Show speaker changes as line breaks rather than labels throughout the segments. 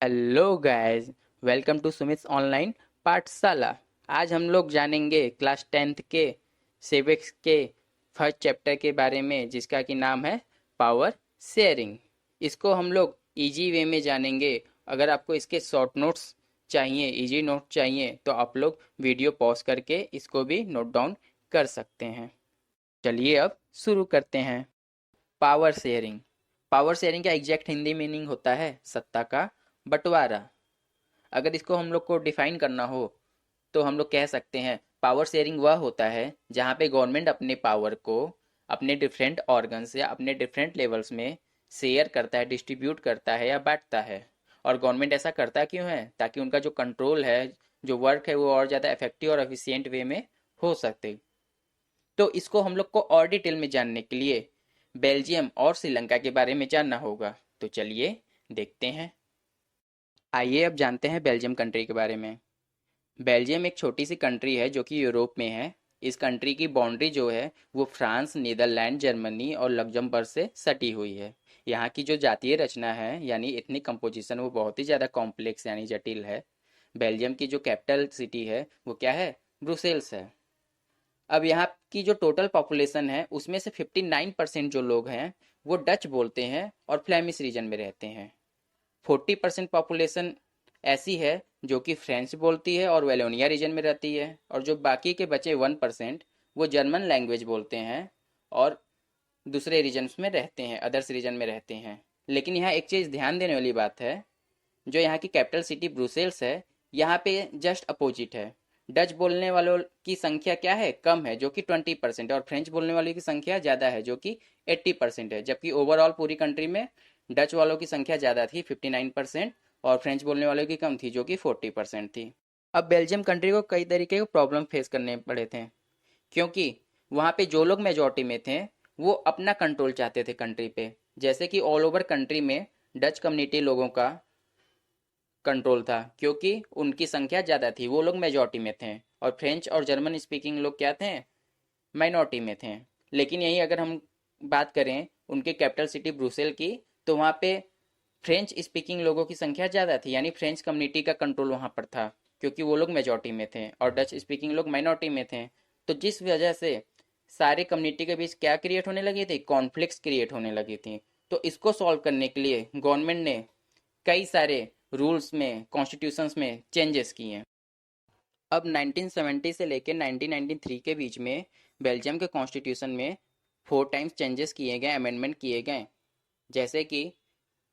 Hello guys, welcome to Sumit online पाठशाला। आज हम लोग जानेंगे क्लास 10th के सिविक्स के फर्स्ट चैप्टर के बारे में, जिसका कि नाम है पावर शेयरिंग। इसको हम लोग इजी वे में जानेंगे। अगर आपको इसके शॉर्ट नोट्स चाहिए, इजी नोट चाहिए, तो आप लोग वीडियो पॉज करके इसको भी नोट डाउन कर सकते हैं। चलिए अब शुरू करते हैं। Power sharing. पावर शेयरिंग का एग्जैक्ट हिंदी मीनिंग होता है सत्ता का बंटवारा। अगर इसको हम लोग को डिफाइन करना हो तो हम लोग कह सकते हैं पावर शेयरिंग वह होता है जहाँ पे गवर्नमेंट अपने पावर को अपने डिफरेंट ऑर्गन्स या अपने डिफरेंट लेवल्स में शेयर करता है, डिस्ट्रीब्यूट करता है या बांटता है। और गवर्नमेंट ऐसा करता क्यों है? ताकि उनका जो कंट्रोल है, जो वर्क है, वो और ज़्यादा इफेक्टिव और एफिशिएंट वे में हो सके। तो इसको हम लोग को और डिटेल में जानने के लिए बेल्जियम और श्रीलंका के बारे में जानना होगा। तो चलिए देखते हैं। आइए अब जानते हैं बेल्जियम कंट्री के बारे में। बेल्जियम एक छोटी सी कंट्री है जो कि यूरोप में है। इस कंट्री की बाउंड्री जो है वो फ्रांस, नीदरलैंड, जर्मनी और लग्जमबर्ग से सटी हुई है। यहाँ की जो जातीय रचना है यानी एथनिक कंपोजिशन, वो बहुत ही ज़्यादा कॉम्प्लेक्स यानी जटिल है। बेल्जियम की जो कैपिटल सिटी है वो क्या है? ब्रुसेल्स है। अब यहाँ की जो टोटल पॉपुलेशन है उसमें से 59% जो लोग हैं वो डच बोलते हैं और फ्लेमिश रीजन में रहते हैं। 40% पॉपुलेशन ऐसी है जो कि फ्रेंच बोलती है और वेलोनिया रीजन में रहती है। और जो बाकी के बचे 1% वो जर्मन लैंग्वेज बोलते हैं और दूसरे रीजन्स में रहते हैं, अदर्स रीजन में रहते हैं। लेकिन यहाँ एक चीज़ ध्यान देने वाली बात है, जो यहाँ की कैपिटल सिटी ब्रुसेल्स है, यहाँ पे जस्ट अपोजिट है। डच बोलने वालों की संख्या क्या है? कम है, जो कि 20%, और फ्रेंच बोलने वालों की संख्या ज़्यादा है, जो कि 80% है। जबकि ओवरऑल पूरी कंट्री में डच वालों की संख्या ज़्यादा थी 59%, और फ्रेंच बोलने वालों की कम थी, जो कि 40% थी। अब बेल्जियम कंट्री को कई तरीके के प्रॉब्लम फेस करने पड़े थे, क्योंकि वहाँ पे जो लोग मेजॉरिटी में थे वो अपना कंट्रोल चाहते थे कंट्री पे। जैसे कि ऑल ओवर कंट्री में डच कम्युनिटी लोगों का कंट्रोल था, क्योंकि उनकी संख्या ज़्यादा थी, वो लोग मेजॉरिटी में थे। और फ्रेंच और जर्मन स्पीकिंग लोग क्या थे? माइनॉरिटी में थे। लेकिन यही अगर हम बात करें उनके कैपिटल सिटी ब्रुसेल की, तो वहाँ पे फ्रेंच स्पीकिंग लोगों की संख्या ज़्यादा थी, यानी फ्रेंच कम्युनिटी का कंट्रोल वहाँ पर था, क्योंकि वो लोग मेजॉरिटी में थे और डच स्पीकिंग लोग माइनॉरिटी में थे। तो जिस वजह से सारे कम्युनिटी के बीच क्या क्रिएट होने लगी थी? कॉन्फ्लिक्ट्स क्रिएट होने लगी थी। तो इसको सॉल्व करने के लिए गवर्नमेंट ने कई सारे रूल्स में, कॉन्स्टिट्यूशंस में चेंजेस किए हैं। अब 1970 से लेकर 1993 के बीच में बेल्जियम के कॉन्स्टिट्यूशन में 4 टाइम्स चेंजेस किए गए, अमेंडमेंट किए गए। जैसे कि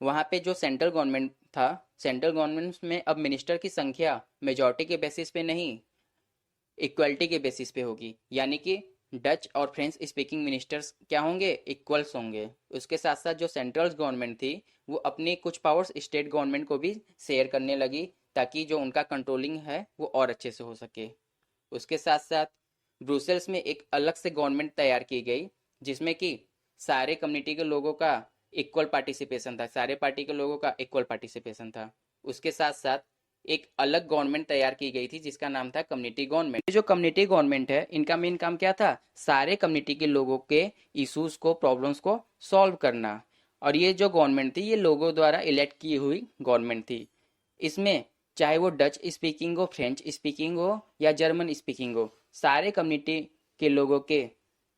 वहाँ पे जो सेंट्रल गवर्नमेंट था, सेंट्रल गवर्नमेंट में अब मिनिस्टर की संख्या मेजॉरिटी के बेसिस पे नहीं, इक्वलिटी के बेसिस पे होगी। यानी कि डच और फ्रेंच स्पीकिंग मिनिस्टर्स क्या होंगे? इक्वल्स होंगे। उसके साथ साथ जो सेंट्रल गवर्नमेंट थी वो अपनी कुछ पावर्स स्टेट गवर्नमेंट को भी शेयर करने लगी, ताकि जो उनका कंट्रोलिंग है वो और अच्छे से हो सके। उसके साथ साथ ब्रुसेल्स में एक अलग से गवर्नमेंट तैयार की गई, जिसमें कि सारे कम्युनिटी के लोगों का इक्वल पार्टिसिपेशन था, सारे पार्टी के लोगों का इक्वल पार्टिसिपेशन था। उसके साथ साथ एक अलग गवर्नमेंट तैयार की गई थी जिसका नाम था कम्युनिटी गवर्नमेंट। ये जो कम्युनिटी गवर्नमेंट है, इनका मेन काम क्या था? सारे कम्युनिटी के लोगों के इश्यूज को, प्रॉब्लम्स को सॉल्व करना। और ये जो गवर्नमेंट थी ये लोगों द्वारा इलेक्ट की हुई गवर्नमेंट थी। इसमें चाहे वो डच स्पीकिंग हो, फ्रेंच स्पीकिंग हो या जर्मन स्पीकिंग हो, सारे कम्युनिटी के लोगों के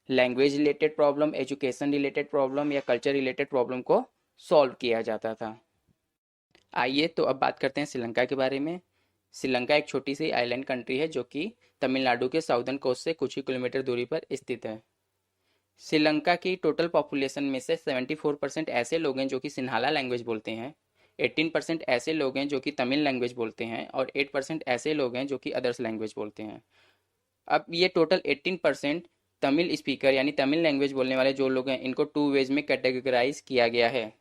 language related problem, education related problem या कल्चर रिलेटेड प्रॉब्लम को सॉल्व किया जाता था। आइए तो अब बात करते हैं श्रीलंका के बारे में। श्रीलंका एक छोटी सी आइलैंड कंट्री है जो कि तमिलनाडु के साउदर्न कोस्ट से कुछ ही किलोमीटर दूरी पर स्थित है। श्रीलंका की टोटल पॉपुलेशन में से 74% ऐसे लोग हैं जो कि सिन्हाला लैंग्वेज बोलते हैं, 18% ऐसे लोग हैं जो कि तमिल लैंग्वेज बोलते हैं, और 8% ऐसे लोग हैं जो कि अदर्स लैंग्वेज बोलते हैं। अब ये टोटल 18% तमिल स्पीकर यानी तमिल लैंग्वेज बोलने वाले जो लोग हैं, इनको 2 वेज में कैटेगराइज किया गया है।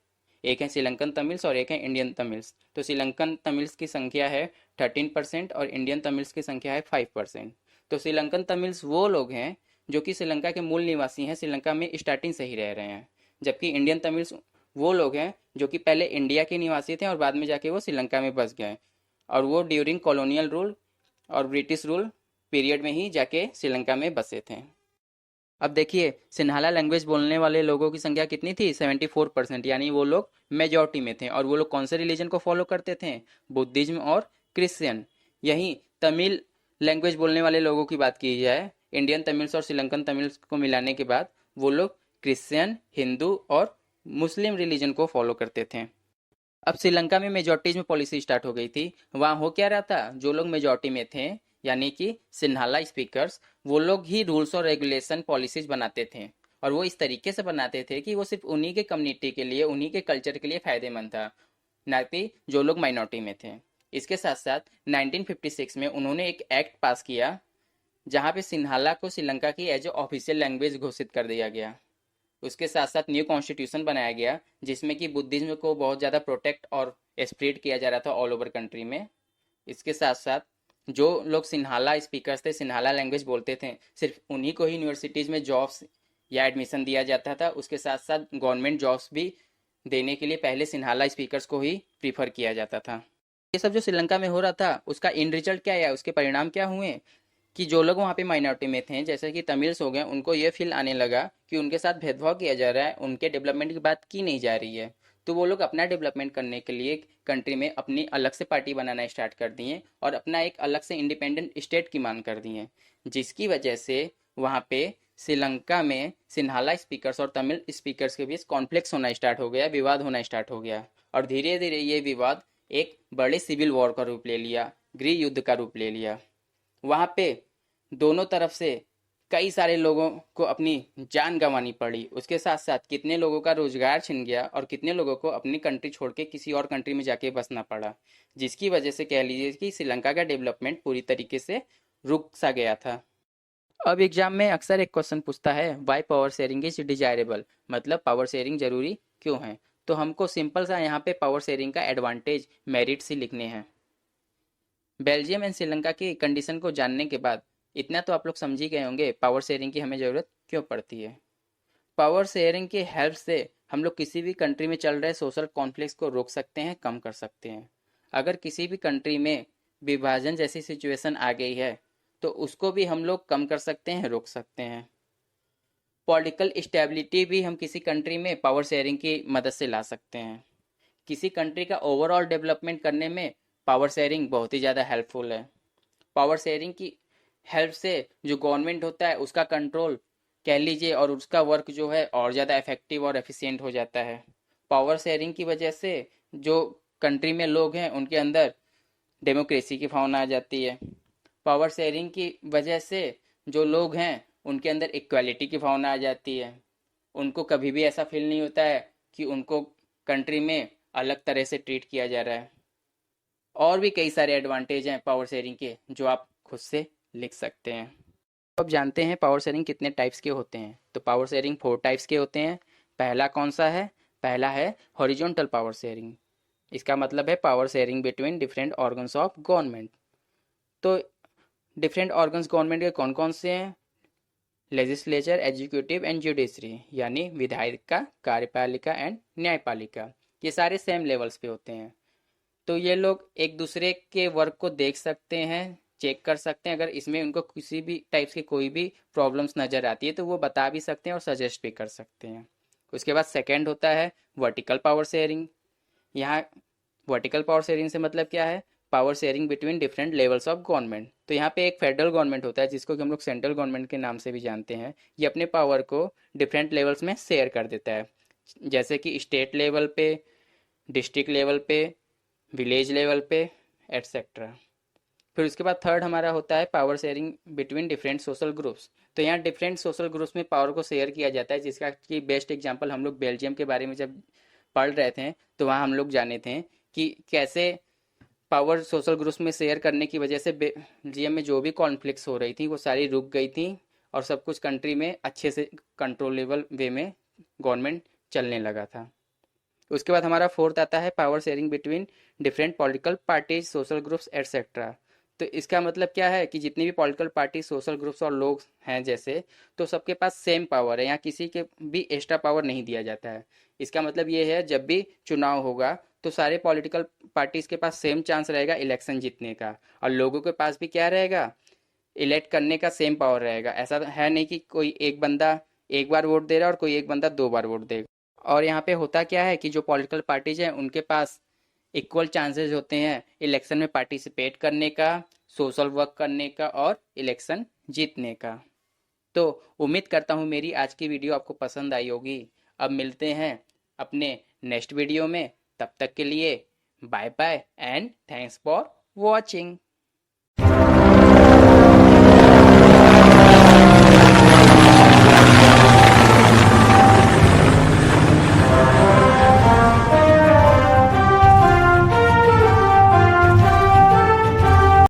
एक है श्रीलंकन तमिल्स और एक है इंडियन तमिल्स। तो श्रीलंकन तमिल्स की संख्या है 13% और इंडियन तमिल्स की संख्या है 5%। तो श्रीलंकन तमिल्स वो लोग हैं जो कि श्रीलंका के मूल निवासी हैं, श्रीलंका में स्टार्टिंग से ही रह रहे हैं। जबकि इंडियन तमिल्स वो लोग हैं जो कि पहले इंडिया के निवासी थे और बाद में जाके वो श्रीलंका में बस गए, और वो ड्यूरिंग कॉलोनियल रूल और ब्रिटिश रूल पीरियड में ही जाके श्रीलंका में बसे थे। अब देखिए, सिन्हाला लैंग्वेज बोलने वाले लोगों की संख्या कितनी थी? 74%, यानी वो लोग मेजॉरिटी में थे। और वो लोग कौन से रिलीजन को फॉलो करते थे? बुद्धिज्म और क्रिश्चियन। यहीं तमिल लैंग्वेज बोलने वाले लोगों की बात की जाए, इंडियन तमिल्स और श्रीलंकन तमिल्स को मिलाने के बाद वो लोग क्रिश्चियन, हिंदू और मुस्लिम रिलीजन को फॉलो करते थे। अब श्रीलंका में मेजोरिटीज में पॉलिसी स्टार्ट हो गई थी। वहाँ हो क्या रहा था, जो लोग मेजोरिटी में थे यानी कि सिन्हाला स्पीकर्स, वो लोग ही रूल्स और रेगुलेशन पॉलिसीज बनाते थे। और वो इस तरीके से बनाते थे कि वो सिर्फ उन्हीं के कम्युनिटी के लिए, उन्हीं के कल्चर के लिए फायदेमंद था, ना कि जो लोग माइनॉरिटी में थे। इसके साथ साथ 1956 में उन्होंने एक एक्ट पास किया जहाँ पे सिन्हाला को श्रीलंका की एज ए ऑफिशियल लैंग्वेज घोषित कर दिया गया। उसके साथ साथ न्यू कॉन्स्टिट्यूशन बनाया गया जिसमें कि बुद्धिज्म को बहुत ज़्यादा प्रोटेक्ट और स्प्रेड किया जा रहा था ऑल ओवर कंट्री में। इसके साथ साथ जो लोग सिन्हाला स्पीकर्स थे, सिन्हाला लैंग्वेज बोलते थे, सिर्फ उन्हीं को ही यूनिवर्सिटीज़ में जॉब्स या एडमिशन दिया जाता था। उसके साथ साथ गवर्नमेंट जॉब्स भी देने के लिए पहले सिन्हाला स्पीकर्स को ही प्रीफर किया जाता था। ये सब जो श्रीलंका में हो रहा था, उसका इन रिजल्ट क्या आया, उसके परिणाम क्या हुए कि जो लोग वहाँ पे माइनॉरिटी में थे, जैसे कि तमिल्स हो गए, उनको ये फील आने लगा कि उनके साथ भेदभाव किया जा रहा है, उनके डेवलपमेंट की बात की नहीं जा रही है। तो वो लोग अपना डेवलपमेंट करने के लिए कंट्री में अपनी अलग से पार्टी बनाना स्टार्ट कर दिए और अपना एक अलग से इंडिपेंडेंट स्टेट की मांग कर दिए, जिसकी वजह से वहाँ पे श्रीलंका में सिन्हाला स्पीकर्स और तमिल स्पीकर्स के बीच कॉन्फ्लिक्ट्स होना स्टार्ट हो गया, विवाद होना स्टार्ट हो गया। और धीरे धीरे ये विवाद एक बड़े सिविल वॉर का रूप ले लिया, गृह युद्ध का रूप ले लिया। वहाँ पे दोनों तरफ से कई सारे लोगों को अपनी जान गंवानी पड़ी। उसके साथ साथ कितने लोगों का रोजगार छिन गया और कितने लोगों को अपनी कंट्री छोड़ के किसी और कंट्री में जाके बसना पड़ा, जिसकी वजह से कह लीजिए कि श्रीलंका का डेवलपमेंट पूरी तरीके से रुक सा गया था। अब एग्जाम में अक्सर एक क्वेश्चन पूछता है, why power sharing is desirable, मतलब पावर शेयरिंग जरूरी क्यों है। तो हमको सिंपल सा यहाँ पे पावर शेयरिंग का एडवांटेज, मेरिट्स ही लिखने हैं। बेल्जियम एंड श्रीलंका की कंडीशन को जानने के बाद इतना तो आप लोग समझ ही गए होंगे पावर शेयरिंग की हमें ज़रूरत क्यों पड़ती है। पावर शेयरिंग की हेल्प से हम लोग किसी भी कंट्री में चल रहे सोशल कॉन्फ्लिक्ट्स को रोक सकते हैं, कम कर सकते हैं। अगर किसी भी कंट्री में विभाजन जैसी सिचुएशन आ गई है तो उसको भी हम लोग कम कर सकते हैं, रोक सकते हैं। पॉलिटिकल स्टेबिलिटी भी हम किसी कंट्री में पावर शेयरिंग की मदद से ला सकते हैं। किसी कंट्री का ओवरऑल डेवलपमेंट करने में पावर शेयरिंग बहुत ही ज़्यादा हेल्पफुल है। पावर शेयरिंग की हेल्प से जो गवर्नमेंट होता है उसका कंट्रोल कह लीजिए और उसका वर्क जो है और ज़्यादा इफेक्टिव और एफिशिएंट हो जाता है। पावर शेयरिंग की वजह से जो कंट्री में लोग हैं उनके अंदर डेमोक्रेसी की भावना आ जाती है। पावर शेयरिंग की वजह से जो लोग हैं उनके अंदर इक्वालिटी की भावना आ जाती है। उनको कभी भी ऐसा फील नहीं होता है कि उनको कंट्री में अलग तरह से ट्रीट किया जा रहा है। और भी कई सारे एडवांटेज हैं पावर शेयरिंग के जो आप खुद से लिख सकते हैं। अब जानते हैं पावर शेयरिंग कितने टाइप्स के होते हैं। तो पावर शेयरिंग 4 टाइप्स के होते हैं। पहला कौन सा है? पहला है हॉरिजॉन्टल पावर शेयरिंग। इसका मतलब है power sharing between different organs of government. तो डिफरेंट ऑर्गन्स गवर्नमेंट के कौन कौन से हैं? लेजिस्लेचर, एग्जीक्यूटिव एंड जुडिशरी, यानी विधायिका, कार्यपालिका एंड न्यायपालिका। ये सारे सेम लेवल्स पे होते हैं। तो ये लोग एक दूसरे के वर्क को देख सकते हैं, चेक कर सकते हैं। अगर इसमें उनको किसी भी टाइप्स की कोई भी प्रॉब्लम्स नज़र आती है तो वो बता भी सकते हैं और सजेस्ट भी कर सकते हैं। उसके बाद सेकंड होता है वर्टिकल पावर शेयरिंग। यहाँ वर्टिकल पावर शेयरिंग से मतलब क्या है? Power sharing between different levels of government. तो यहाँ पे एक फेडरल गवर्नमेंट होता है जिसको कि हम लोग सेंट्रल गवर्नमेंट के नाम से भी जानते हैं। ये अपने पावर को डिफरेंट लेवल्स में शेयर कर देता है, जैसे कि स्टेट लेवल पे, डिस्ट्रिक्ट लेवल पे, विलेज लेवल पे, एट्सेट्रा। फिर उसके बाद थर्ड हमारा होता है power sharing between different social groups. तो यहाँ डिफरेंट सोशल ग्रुप्स में पावर को शेयर किया जाता है, जिसका कि बेस्ट एग्जांपल हम लोग बेल्जियम के बारे में जब पढ़ रहे थे तो वहाँ हम लोग जाने थे कि कैसे पावर सोशल ग्रुप्स में शेयर करने की वजह से बेल्जियम में जो भी कॉन्फ्लिक्ट्स हो रही थी वो सारी रुक गई थी और सब कुछ कंट्री में अच्छे से कंट्रोलेबल वे में गवर्नमेंट चलने लगा था। उसके बाद हमारा फोर्थ आता है power sharing between different political parties, social groups etcetera. तो इसका मतलब क्या है कि जितनी भी पॉलिटिकल पार्टी, सोशल ग्रुप्स और लोग हैं जैसे, तो सबके पास सेम पावर है, यहाँ किसी के भी एक्स्ट्रा पावर नहीं दिया जाता है। इसका मतलब ये है जब भी चुनाव होगा तो सारे पॉलिटिकल पार्टीज के पास सेम चांस रहेगा इलेक्शन जीतने का, और लोगों के पास भी क्या रहेगा? इलेक्ट करने का सेम पावर रहेगा। ऐसा है नहीं कि कोई एक बंदा एक बार वोट दे रहा है और कोई एक बंदा 2 बार वोट देगा। और यहाँ पे होता क्या है कि जो पॉलिटिकल पार्टीज हैं उनके पास इक्वल चांसेस होते हैं इलेक्शन में पार्टिसिपेट करने का, सोशल वर्क करने का और इलेक्शन जीतने का। तो उम्मीद करता हूँ मेरी आज की वीडियो आपको पसंद आई होगी। अब मिलते हैं अपने नेक्स्ट वीडियो में। तब तक के लिए bye bye and thanks for watching.